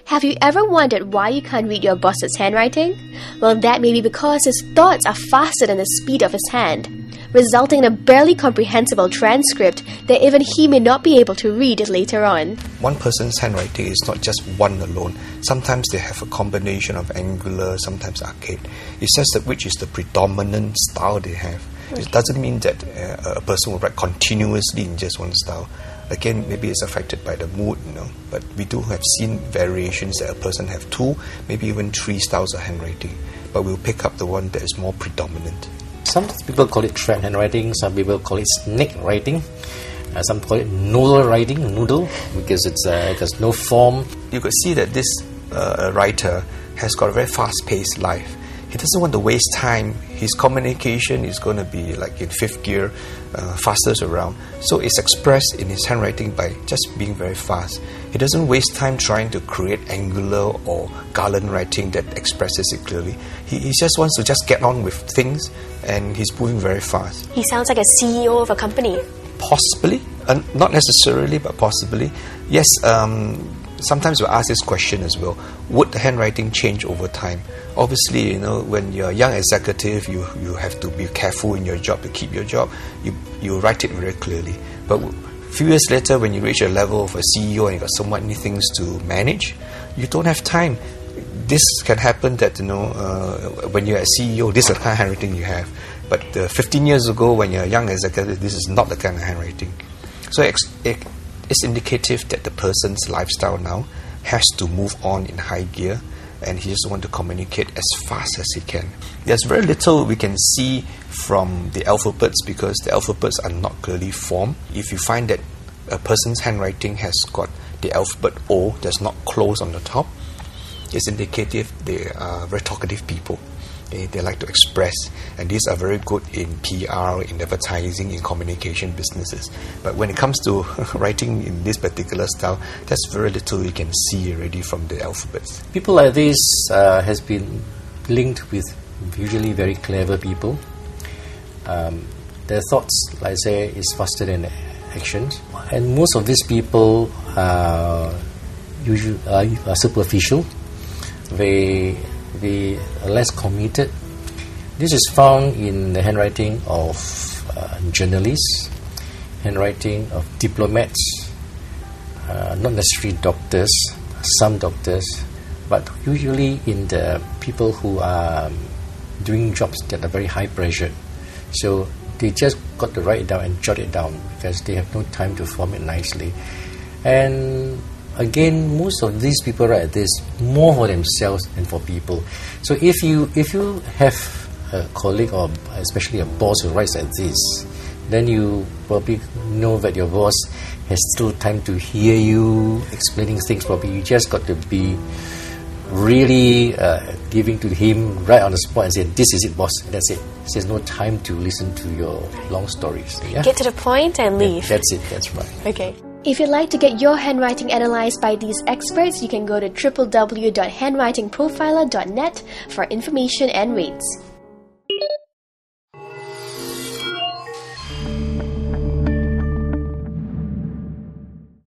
Have you ever wondered why you can't read your boss's handwriting? Well, that may be because his thoughts are faster than the speed of his hand, resulting in a barely comprehensible transcript that even he may not be able to read later on. One person's handwriting is not just one alone. Sometimes they have a combination of angular, sometimes archaic. It says that which is the predominant style they have. Okay. It doesn't mean that a person will write continuously in just one style. Again, maybe it's affected by the mood, but we do have seen variations that a person have 2, maybe even 3 styles of handwriting, but we'll pick up the one that is more predominant. Some people call it thread handwriting, some people call it snake writing, some call it noodle writing, because it has no form. You could see that this writer has got a very fast-paced life. He doesn't want to waste time. His communication is going to be like in 5th gear, fastest around. So it's expressed in his handwriting by just being very fast. He doesn't waste time trying to create angular or garland writing that expresses it clearly. He just wants to just get on with things, and he's moving very fast. He sounds like a CEO of a company. Possibly, not necessarily, but possibly. Yes, sometimes we ask this question as well. Would the handwriting change over time? Obviously, when you're a young executive, you have to be careful in your job to keep your job. You write it very clearly. But a few years later, when you reach a level of a CEO and you've got so many things to manage, you don't have time. This can happen that, when you're a CEO, this is the kind of handwriting you have. But 15 years ago, when you're a young executive, this is not the kind of handwriting. So it's indicative that the person's lifestyle now has to move on in high gear, and he just wants to communicate as fast as he can. There's very little we can see from the alphabets because the alphabets are not clearly formed. If you find that a person's handwriting has got the alphabet O that's not closed on the top, it's indicative they are very talkative people. They like to express, and these are very good in PR, in advertising, in communication businesses. But when it comes to writing in this particular style, there's very little you can see already from the alphabets. People like this has been linked with usually very clever people. Their thoughts, like I say, is faster than actions, and most of these people are superficial. They are less committed. This is found in the handwriting of journalists, handwriting of diplomats, not necessarily doctors, some doctors, but usually in the people who are doing jobs that are very high pressure. So they just got to write it down and jot it down because they have no time to form it nicely. And again, most of these people write this more for themselves than for people. So if you have a colleague or especially a boss who writes like this, then you probably know that your boss has still time to hear you explaining things. Probably you just got to be really giving to him right on the spot and say, "This is it, boss." And that's it. There's no time to listen to your long stories. Yeah? Get to the point and leave. Yeah, that's it. That's right. Okay. If you'd like to get your handwriting analyzed by these experts, you can go to www.handwritingprofiler.net for information and rates.